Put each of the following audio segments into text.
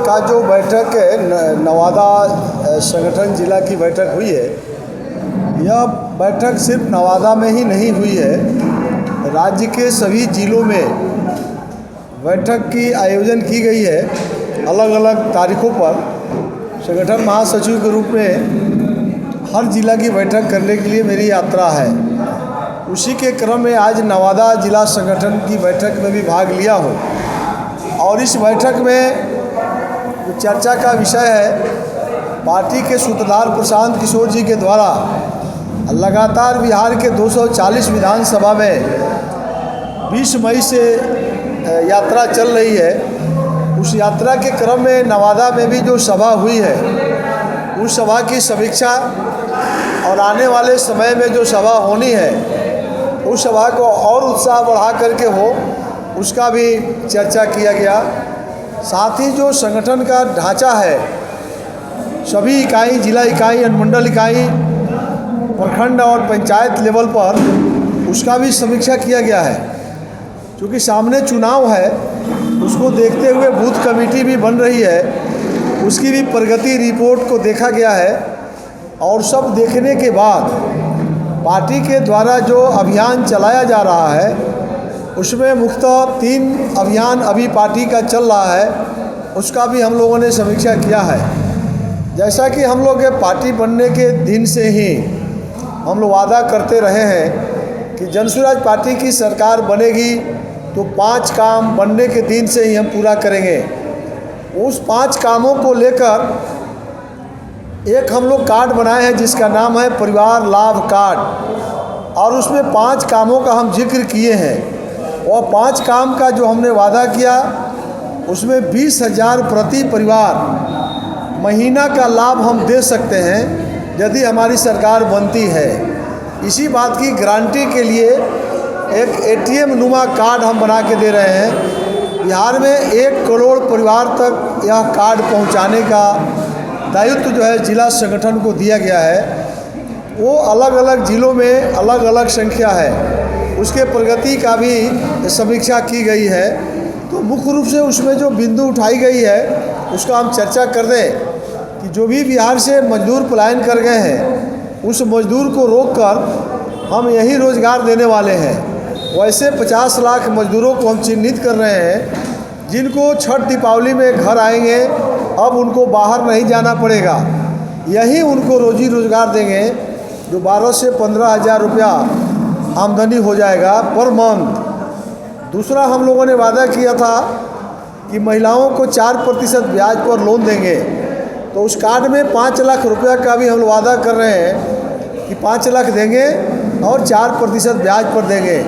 का जो बैठक है नवादा संगठन जिला की बैठक हुई है, यह बैठक सिर्फ नवादा में ही नहीं हुई है, राज्य के सभी जिलों में बैठक की आयोजन की गई है। अलग अलग तारीखों पर संगठन महासचिव के रूप में हर जिला की बैठक करने के लिए मेरी यात्रा है। उसी के क्रम में आज नवादा जिला संगठन की बैठक में भी भाग लिया हूँ और इस बैठक में जो चर्चा का विषय है, पार्टी के सूत्रधार प्रशांत किशोर जी के द्वारा लगातार बिहार के 240 विधानसभा में 20 मई से यात्रा चल रही है। उस यात्रा के क्रम में नवादा में भी जो सभा हुई है, उस सभा की समीक्षा और आने वाले समय में जो सभा होनी है, उस सभा को और उत्साह बढ़ा करके हो, उसका भी चर्चा किया गया। साथ ही जो संगठन का ढांचा है, सभी इकाई, जिला इकाई, अनुमंडल इकाई, प्रखंड और पंचायत लेवल पर उसका भी समीक्षा किया गया है। क्योंकि सामने चुनाव है, उसको देखते हुए बूथ कमेटी भी बन रही है, उसकी भी प्रगति रिपोर्ट को देखा गया है। और सब देखने के बाद पार्टी के द्वारा जो अभियान चलाया जा रहा है, उसमें मुख्यतः 3 अभियान अभी पार्टी का चल रहा है, उसका भी हम लोगों ने समीक्षा किया है। जैसा कि हम लोग के पार्टी बनने के दिन से ही हम लोग वादा करते रहे हैं कि जनसुराज पार्टी की सरकार बनेगी तो 5 काम बनने के दिन से ही हम पूरा करेंगे। उस 5 कामों को लेकर एक हम लोग कार्ड बनाए हैं जिसका नाम है परिवार लाभ कार्ड, और उसमें 5 कामों का हम जिक्र किए हैं। और 5 काम का जो हमने वादा किया, उसमें 20,000 प्रति परिवार महीना का लाभ हम दे सकते हैं यदि हमारी सरकार बनती है। इसी बात की गारंटी के लिए एक ATM नुमा कार्ड हम बना के दे रहे हैं। बिहार में 1 करोड़ परिवार तक यह कार्ड पहुंचाने का दायित्व जो है जिला संगठन को दिया गया है। वो अलग अलग जिलों में अलग अलग संख्या है, उसके प्रगति का भी समीक्षा की गई है। तो मुख्य रूप से उसमें जो बिंदु उठाई गई है, उसका हम चर्चा कर दें कि जो भी बिहार से मजदूर पलायन कर गए हैं, उस मजदूर को रोककर हम यही रोज़गार देने वाले हैं। वैसे 50 लाख मजदूरों को हम चिन्हित कर रहे हैं, जिनको छठ दीपावली में घर आएंगे, अब उनको बाहर नहीं जाना पड़ेगा, यही उनको रोजी रोज़गार देंगे, जो 12 से 15 हज़ार रुपया आमदनी हो जाएगा पर मंथ। दूसरा हम लोगों ने वादा किया था कि महिलाओं को 4% ब्याज पर लोन देंगे, तो उस कार्ड में 5 लाख रुपया का भी हम वादा कर रहे हैं कि 5 लाख देंगे और 4% ब्याज पर देंगे।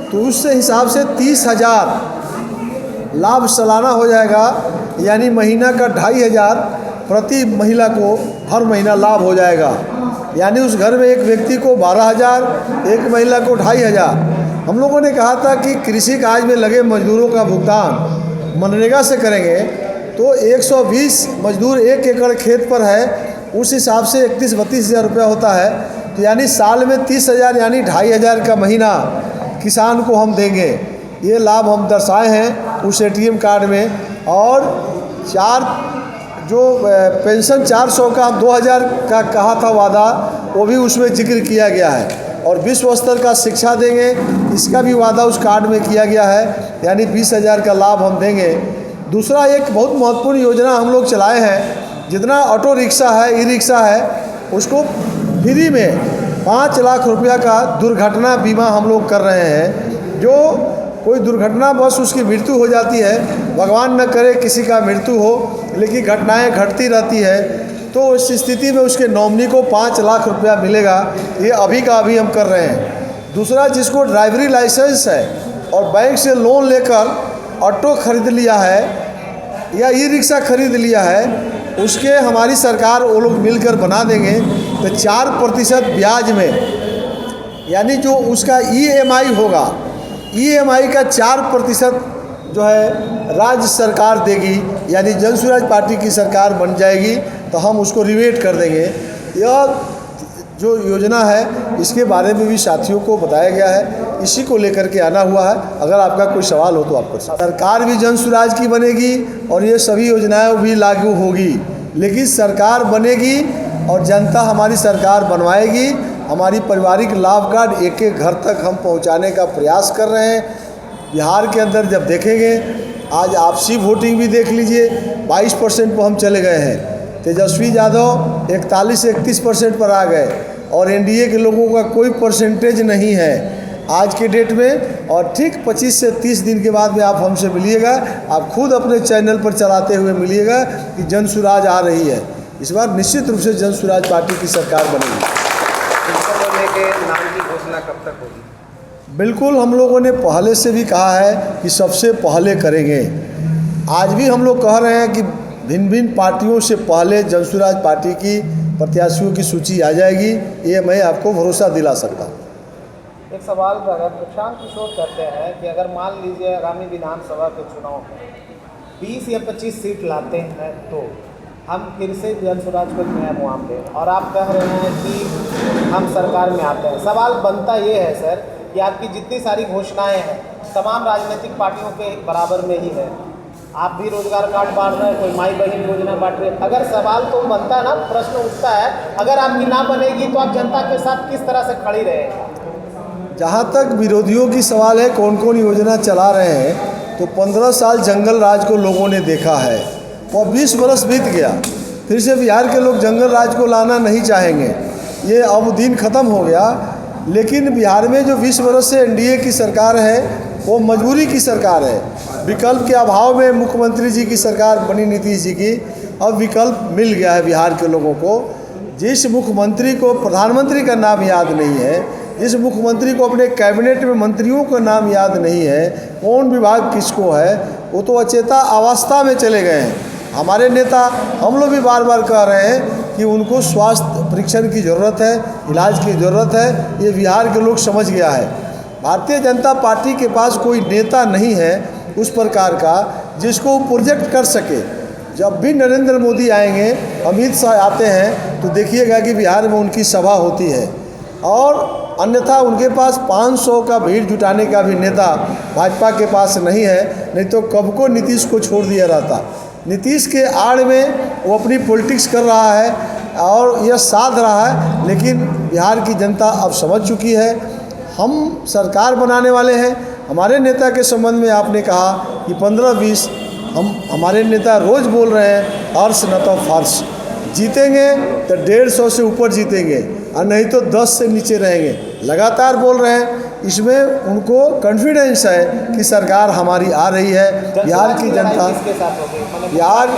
तो उस हिसाब से 30,000 लाभ सालाना हो जाएगा, यानी महीना का 2,500 प्रति महिला को हर महीना लाभ हो जाएगा। यानी उस घर में एक व्यक्ति को 12,000, एक महिला को 2,500। हम लोगों ने कहा था कि कृषि कार्य में लगे मजदूरों का भुगतान मनरेगा से करेंगे, तो 120 मजदूर 1 एकड़ खेत पर है, उस हिसाब से 31-32 हज़ार रुपया होता है। तो यानी साल में 30,000 यानी 2,500 का महीना किसान को हम देंगे। ये लाभ हम दर्शाए हैं उस ATM कार्ड में। और 4 जो पेंशन 400 का 2,000 का कहा था वादा, वो भी उसमें जिक्र किया गया है। और विश्व स्तर का शिक्षा देंगे, इसका भी वादा उस कार्ड में किया गया है, यानी 20,000 का लाभ हम देंगे। दूसरा एक बहुत महत्वपूर्ण योजना हम लोग चलाए हैं, जितना ऑटो रिक्शा है, ई रिक्शा है, उसको फ्री में 5 लाख रुपया का दुर्घटना बीमा हम लोग कर रहे हैं। जो कोई दुर्घटना बस उसकी मृत्यु हो जाती है, भगवान न करे किसी का मृत्यु हो, लेकिन घटनाएं घटती रहती है, तो इस स्थिति में उसके नॉमिनी को 5 लाख रुपया मिलेगा। ये अभी का अभी हम कर रहे हैं। दूसरा, जिसको ड्राइवरी लाइसेंस है और बैंक से लोन लेकर ऑटो खरीद लिया है या ई रिक्शा खरीद लिया है, उसके हमारी सरकार वो लोग मिलकर बना देंगे, तो 4% ब्याज में, यानी जो उसका EMI होगा, EMI का 4% जो है राज्य सरकार देगी, यानी जनसुराज पार्टी की सरकार बन जाएगी तो हम उसको रिवेट कर देंगे। यह जो योजना है इसके बारे में भी साथियों को बताया गया है, इसी को लेकर के आना हुआ है। अगर आपका कोई सवाल हो तो आप कर सकते हैं। सरकार भी जन सुराज की बनेगी और ये सभी योजनाएं भी लागू होगी, लेकिन सरकार बनेगी और जनता हमारी सरकार बनवाएगी। हमारी पारिवारिक लाभ कार्ड एक एक घर तक हम पहुंचाने का प्रयास कर रहे हैं। बिहार के अंदर जब देखेंगे, आज आपसी वोटिंग भी देख लीजिए, 22% पर हम चले गए हैं। तेजस्वी यादव 41 से 31% पर आ गए और एनडीए के लोगों का कोई परसेंटेज नहीं है आज के डेट में। और ठीक 25 से 30 दिन के बाद में आप हमसे मिलिएगा, आप खुद अपने चैनल पर चलाते हुए मिलिएगा कि जन सुराज आ रही है। इस बार निश्चित रूप से जन सुराज पार्टी की सरकार बनेगी। के नाम की घोषणा कब तक होगी? बिल्कुल, हम लोगों ने पहले से भी कहा है कि सबसे पहले करेंगे। आज भी हम लोग कह रहे हैं कि भिन्न भिन्न पार्टियों से पहले जन सुराज पार्टी की प्रत्याशियों की सूची आ जाएगी, ये मैं आपको भरोसा दिला सकता हूँ। एक सवाल अगर प्रशांत किशोर करते हैं कि अगर मान लीजिए आगामी विधानसभा के चुनाव में 20 या 25 सीट लाते हैं तो हम फिर से जन सुराज को नया मुआम दें, और आप कह रहे हैं कि हम सरकार में आते हैं। सवाल बनता ये है सर कि आपकी जितनी सारी घोषणाएं हैं तमाम राजनीतिक पार्टियों के बराबर में ही है। आप भी रोजगार कार्ड बांट रहे हैं, कोई माई बहन योजना बांट रहे हैं। अगर सवाल तो बनता है ना, प्रश्न उठता है, अगर आपकी ना बनेगी तो आप जनता के साथ किस तरह से खड़ी रहेंगे? जहाँ तक विरोधियों की सवाल है कौन कौन योजना चला रहे हैं, तो 15 साल जंगल राज को लोगों ने देखा है और 20 बरस बीत गया। फिर से बिहार के लोग जंगल राज को लाना नहीं चाहेंगे, ये अब दिन ख़त्म हो गया। लेकिन बिहार में जो 20 बरस से एनडीए की सरकार है वो मजबूरी की सरकार है। विकल्प के अभाव में मुख्यमंत्री जी की सरकार बनी, नीतीश जी की। अब विकल्प मिल गया है बिहार के लोगों को। जिस मुख्यमंत्री को प्रधानमंत्री का नाम याद नहीं है, जिस मुख्यमंत्री को अपने कैबिनेट में मंत्रियों का नाम याद नहीं है, कौन विभाग किसको है, वो तो अचेता अवस्था में चले गए हैं। हमारे नेता, हम लोग भी बार बार कह रहे हैं कि उनको स्वास्थ्य परीक्षण की ज़रूरत है, इलाज की ज़रूरत है, ये बिहार के लोग समझ गया है। भारतीय जनता पार्टी के पास कोई नेता नहीं है उस प्रकार का जिसको प्रोजेक्ट कर सके। जब भी नरेंद्र मोदी आएंगे, अमित शाह आते हैं, तो देखिएगा कि बिहार में उनकी सभा होती है। और अन्यथा उनके पास 500 का भीड़ जुटाने का भी नेता भाजपा के पास नहीं है, नहीं तो कब को नीतीश को छोड़ दिया रहता। नीतीश के आड़ में वो अपनी पॉलिटिक्स कर रहा है और यह साध रहा है, लेकिन बिहार की जनता अब समझ चुकी है। हम सरकार बनाने वाले हैं। हमारे नेता के संबंध में आपने कहा कि 15-20, हमारे नेता रोज़ बोल रहे हैं अर्श न तो फर्श। जीतेंगे तो 150 से ऊपर जीतेंगे और नहीं तो 10 से नीचे रहेंगे, लगातार बोल रहे हैं। इसमें उनको कॉन्फिडेंस है कि सरकार हमारी आ रही है। बिहार की जनता, बिहार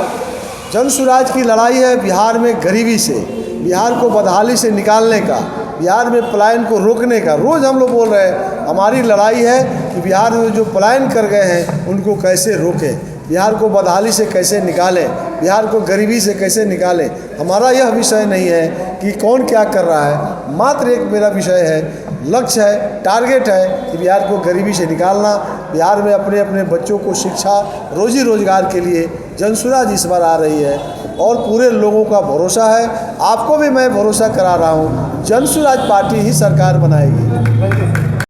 जन सुराज की लड़ाई है बिहार में गरीबी से, बिहार को बदहाली से निकालने का, बिहार में पलायन को रोकने का। रोज़ हम लोग बोल रहे हैं हमारी लड़ाई है कि बिहार में जो पलायन कर गए हैं उनको कैसे रोकें, बिहार को बदहाली से कैसे निकालें, बिहार को गरीबी से कैसे निकालें। हमारा यह विषय नहीं है कि कौन क्या कर रहा है, मात्र एक मेरा विषय है, लक्ष्य है, टारगेट है कि बिहार को गरीबी से निकालना। बिहार में अपने अपने बच्चों को शिक्षा, रोजी रोजगार के लिए जन सुराज इस बार आ रही है और पूरे लोगों का भरोसा है। आपको भी मैं भरोसा करा रहा हूँ, जन सुराज पार्टी ही सरकार बनाएगी।